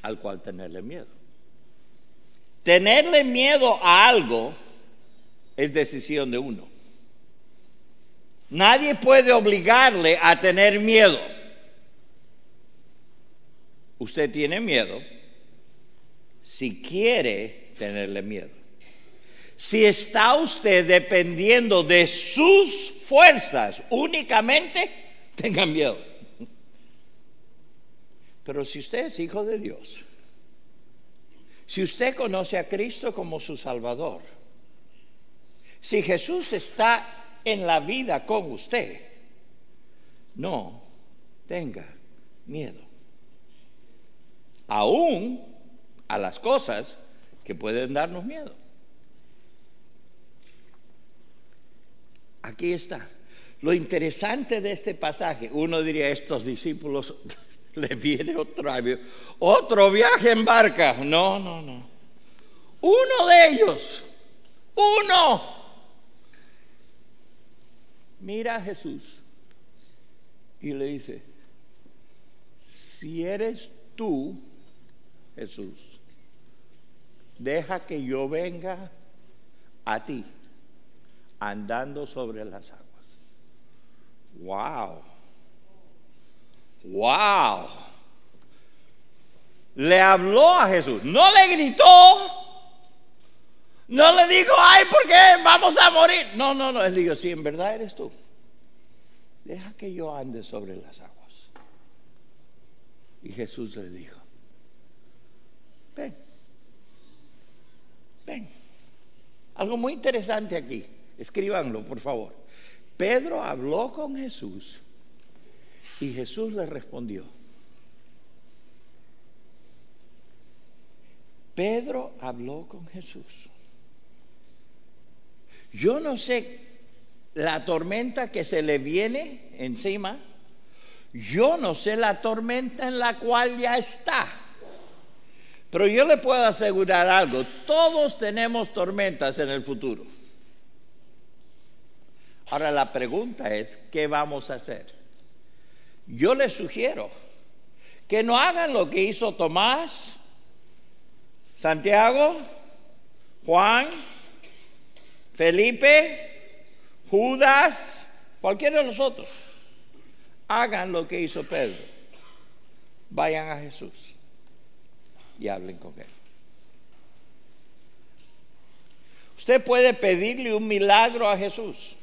[SPEAKER 1] al cual tenerle miedo. Tenerle miedo a algo es decisión de uno. Nadie puede obligarle a tener miedo. Usted tiene miedo si quiere tenerle miedo. Si está usted dependiendo de sus fuerzas únicamente, tenga miedo. Pero si usted es hijo de Dios, Si usted conoce a Cristo como su Salvador, si Jesús está en la vida con usted, no tenga miedo. Aún a las cosas que pueden darnos miedo. Aquí está. Lo interesante de este pasaje, uno diría, estos discípulos les viene otro viaje en barca. No. Uno de ellos, mira a Jesús y le dice, si eres tú, Jesús, deja que yo venga a ti andando sobre las aguas. Wow. Le habló a Jesús, no le gritó, no le dijo, ay, ¿por qué vamos a morir? No, él dijo, si en verdad eres tú, deja que yo ande sobre las aguas. Y Jesús le dijo, ven. Algo muy interesante aquí, escríbanlo por favor. Pedro habló con Jesús y Jesús le respondió. Pedro habló con Jesús. Yo no sé la tormenta que se le viene encima. Yo no sé la tormenta en la cual ya está. Pero yo le puedo asegurar algo. Todos tenemos tormentas en el futuro. Ahora la pregunta es, ¿qué vamos a hacer? Yo les sugiero que no hagan lo que hizo Tomás, Santiago, Juan, Felipe, Judas, cualquiera de los otros. Hagan lo que hizo Pedro. Vayan a Jesús y hablen con él. Usted puede pedirle un milagro a Jesús.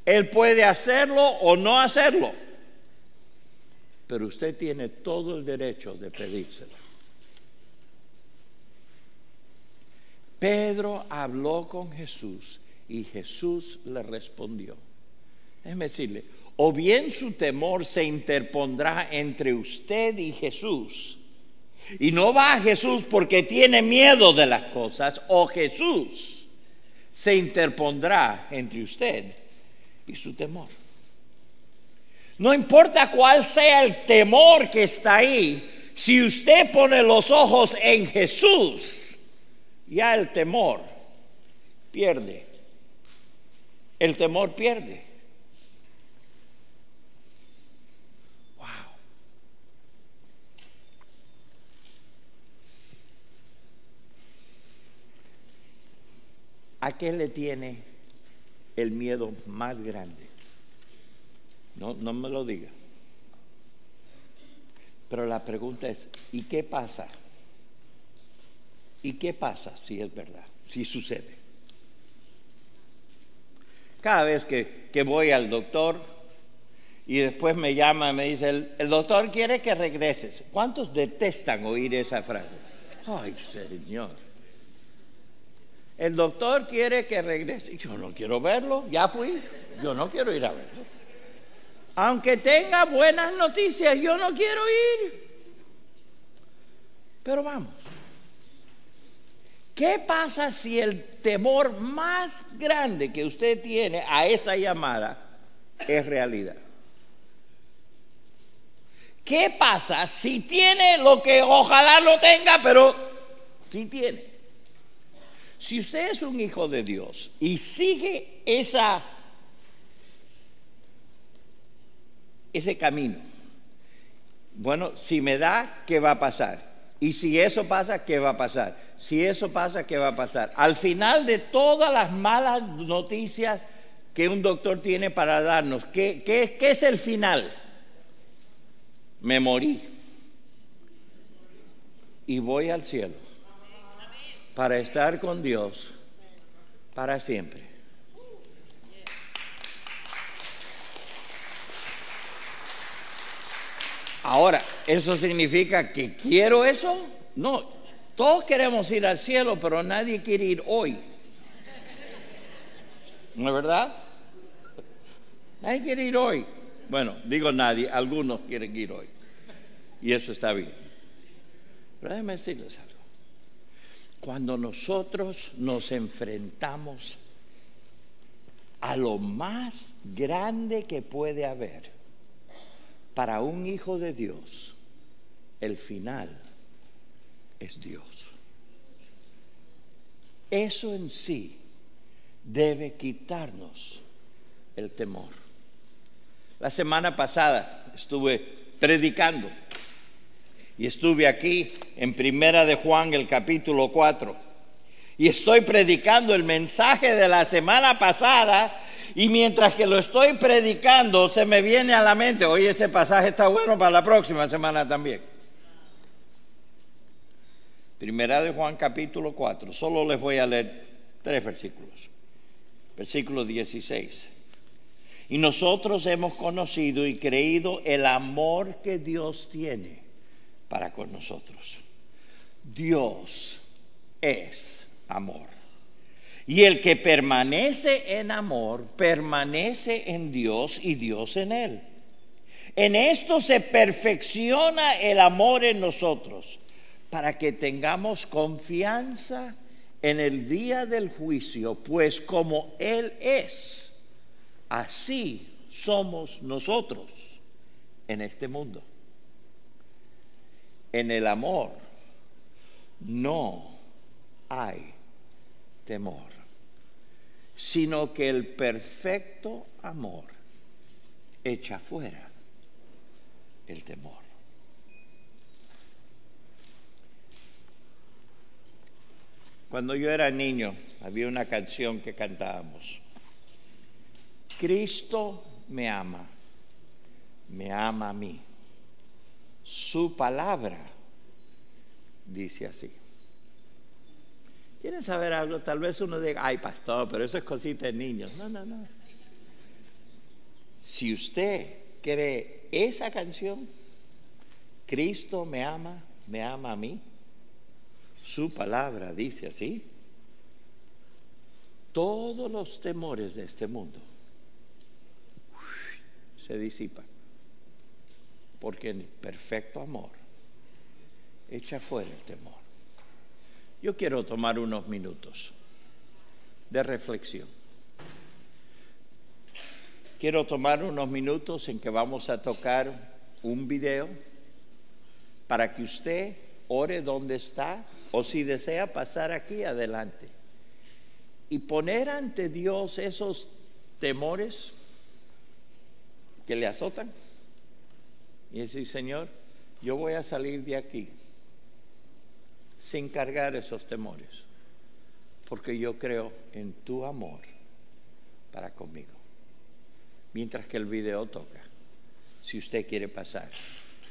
[SPEAKER 1] Él puede hacerlo o no hacerlo, pero usted tiene todo el derecho de pedírselo. Pedro habló con Jesús y Jesús le respondió. Déjeme decirle, o bien su temor se interpondrá entre usted y Jesús, y no va a Jesús porque tiene miedo de las cosas, o Jesús se interpondrá entre usted y su temor. No importa cuál sea el temor que está ahí, si usted pone los ojos en Jesús, ya el temor pierde. El temor pierde. Wow. ¿A qué le tiene el miedo más grande? No me lo diga. Pero la pregunta es, ¿y qué pasa? ¿Y qué pasa si es verdad? Si sucede. Cada vez que voy al doctor y después me llama y me dice, el doctor quiere que regreses. ¿Cuántos detestan oír esa frase? Ay, Señor. El doctor quiere que regrese. Yo no quiero verlo, ya fui. Yo no quiero ir a verlo. Aunque tenga buenas noticias, yo no quiero ir. Pero vamos. ¿Qué pasa si el temor más grande que usted tiene a esa llamada es realidad? ¿Qué pasa si tiene lo que ojalá no tenga, pero sí tiene? Si usted es un hijo de Dios y sigue ese camino, bueno, si me da, ¿qué va a pasar? Y si eso pasa, ¿qué va a pasar? Si eso pasa, ¿qué va a pasar? Al final de todas las malas noticias que un doctor tiene para darnos, ¿qué es el final? Me morí y voy al cielo para estar con Dios para siempre. Ahora, ¿eso significa que quiero eso? No, Todos queremos ir al cielo, pero nadie quiere ir hoy. ¿No es verdad? Nadie quiere ir hoy. Bueno, digo nadie, algunos quieren ir hoy. Y eso está bien. Pero déjenme decirles algo. Cuando nosotros nos enfrentamos a lo más grande que puede haber para un hijo de Dios, el final es Dios. Eso en sí debe quitarnos el temor. La semana pasada estuve predicando y estuve aquí en Primera de Juan, el capítulo 4, y estoy predicando el mensaje de la semana pasada, y mientras que lo estoy predicando se me viene a la mente, oye, ese pasaje está bueno para la próxima semana también. Primera de Juan capítulo 4, solo les voy a leer 3 versículos. Versículo 16. Y nosotros hemos conocido y creído el amor que Dios tiene para con nosotros. Dios es amor. Y el que permanece en amor, permanece en Dios y Dios en él. En esto se perfecciona el amor en nosotros, para que tengamos confianza en el día del juicio, pues como Él es, así somos nosotros en este mundo. En el amor no hay temor, sino que el perfecto amor echa fuera el temor. Cuando yo era niño, había una canción que cantábamos. Cristo me ama a mí. Su palabra dice así. ¿Quieren saber algo? Tal vez uno diga, ay, pastor, pero eso es cosita de niños. No. Si usted cree esa canción, Cristo me ama a mí. Su palabra dice así. Todos los temores de este mundo se disipan, porque el perfecto amor echa fuera el temor. Yo quiero tomar unos minutos de reflexión. Quiero tomar unos minutos en que vamos a tocar un video para que usted ore donde está, o si desea pasar aquí adelante y poner ante Dios esos temores que le azotan y decir, Señor, yo voy a salir de aquí sin cargar esos temores, porque yo creo en tu amor para conmigo. Mientras que el video toca, si usted quiere pasar,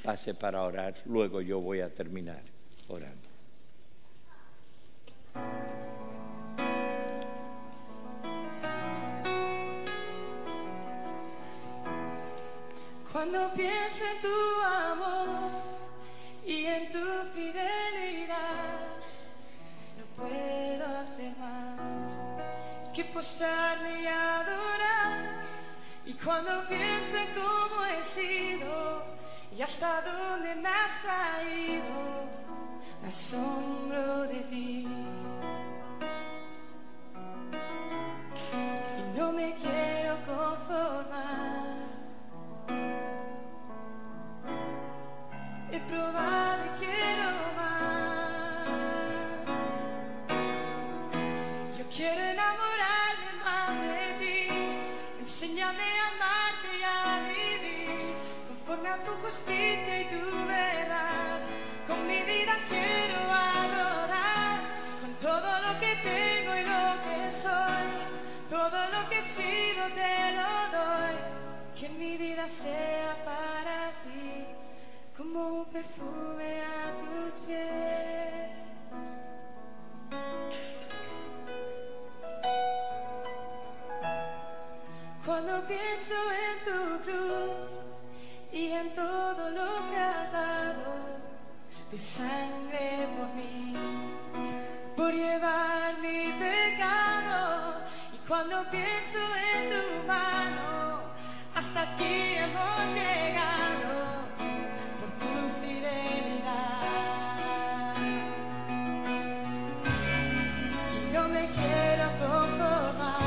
[SPEAKER 1] pase para orar, luego yo voy a terminar orando.
[SPEAKER 2] Cuando pienso en tu amor y en tu fidelidad, no puedo hacer más que postrarme y adorar. Y cuando pienso en cómo he sido y hasta dónde me has traído, me asombro de ti. Y no me quiero conformar. He probado y quiero más. Yo quiero enamorarme más de ti. Enséñame a amarte y a vivir conforme a tu justicia y tu verdad. Con mi vida quiero adorar, con todo lo que tengo y lo que soy. Todo lo que he sido te lo doy. Que mi vida sea para ti como un perfume a tus pies. Cuando pienso en tu cruz y en todo lo que has dado, tu sangre por mí. llevar mi pecado. Y cuando pienso en tu mano, hasta aquí hemos llegado por tu fidelidad. Y no me quiero conformar.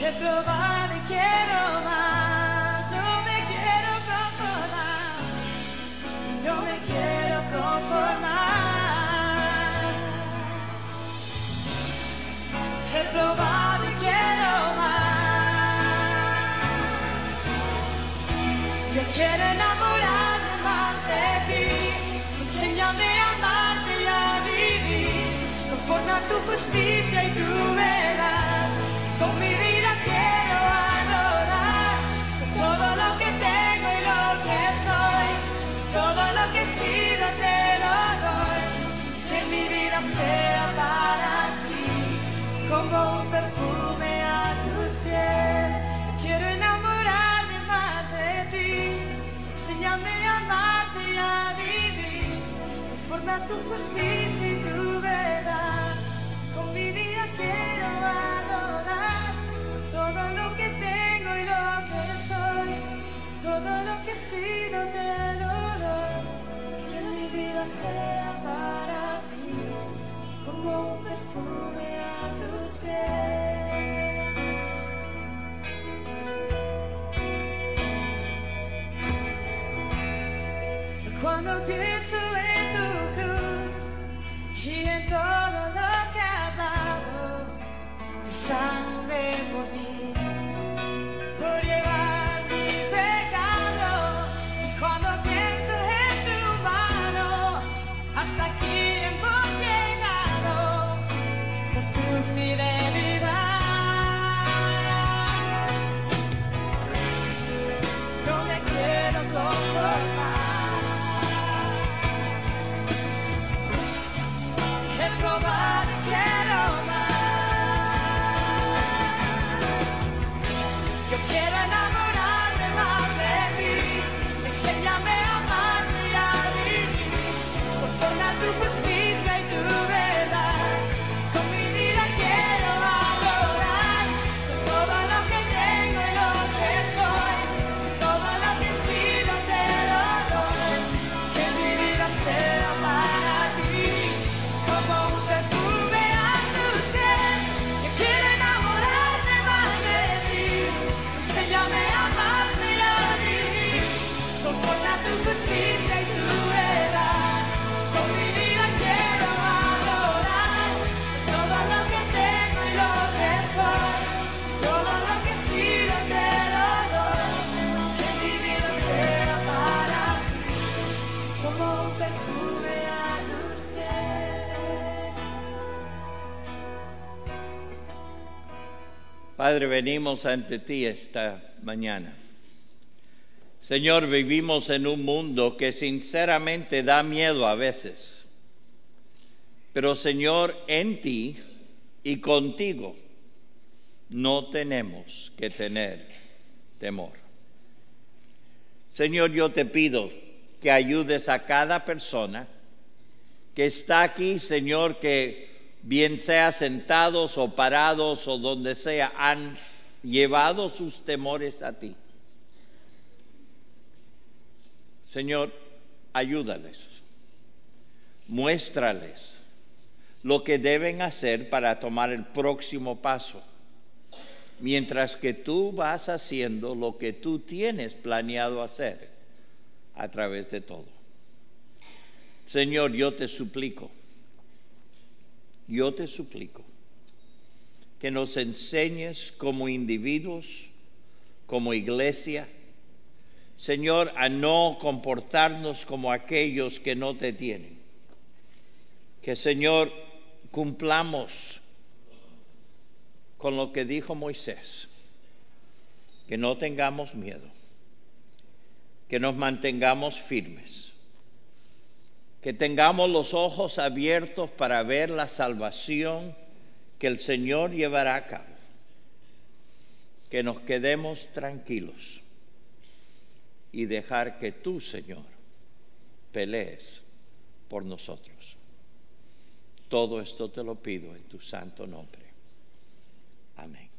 [SPEAKER 2] He probado y quiero más. No me quiero conformar. No me quiero conformar. He probado y quiero más. Yo quiero enamorarme más de ti. Enséñame a amarte y a vivir conforme a tu justicia y tu verdad. Con mi vida quiero adorar, con todo lo que tengo y lo que soy, todo lo que he sido te lo doy. Que mi vida sea para ti, como un perfume a tus pies. Quiero enamorarme más de ti, enséñame a amarte y a vivir conforme a tu justicia y tu verdad. Con mi vida quiero adorar, todo lo que tengo y lo que soy, todo lo que he sido te lo doy. Que mi vida sea para ti, como un perfume a tus pies. Cuando pienso en tu cruz y en todo lo que has dado, tu sangre por mí, por llevar mi pecado. Y cuando pienso en tu mano, hasta aquí hemos llegado por tu fidelidad. No me quiero conformar. He probado y quiero más. Yo quiero enamorarme más de ti. Enséñame a amarte y a vivir conforme a tu justicia y tu verdad. Con mi vida quiero adorar, con todo lo que tengo y lo que soy, todo lo que he sido te lo doy. Que mi vida sea para ti, como un perfume a tus pies. Yo quiero enamorarme más de ti. Enséñame a amarte y a vivir conforme a tu justicia y tu verdad. Con mi vida quiero adorar, todo lo que tengo y lo que soy, todo lo que he sido te lo doy. Que mi vida sea para ti, como un perfume a tus pies.
[SPEAKER 1] Padre, venimos ante ti esta mañana. Señor, vivimos en un mundo que sinceramente da miedo a veces. Pero Señor, en ti y contigo no tenemos que tener temor. Señor, yo te pido que ayudes a cada persona que está aquí, Señor, que bien sea sentados o parados o donde sea, han llevado sus temores a ti. Señor, ayúdales, muéstrales lo que deben hacer para tomar el próximo paso, mientras que tú vas haciendo lo que tú tienes planeado hacer a través de todo. Señor, yo te suplico que nos enseñes como individuos, como iglesia, Señor, a no comportarnos como aquellos que no te tienen. Que, Señor, cumplamos con lo que dijo Moisés, que no tengamos miedo, que nos mantengamos firmes, que tengamos los ojos abiertos para ver la salvación que el Señor llevará a cabo, que nos quedemos tranquilos y dejar que tú, Señor, pelees por nosotros. Todo esto te lo pido en tu santo nombre. Amén.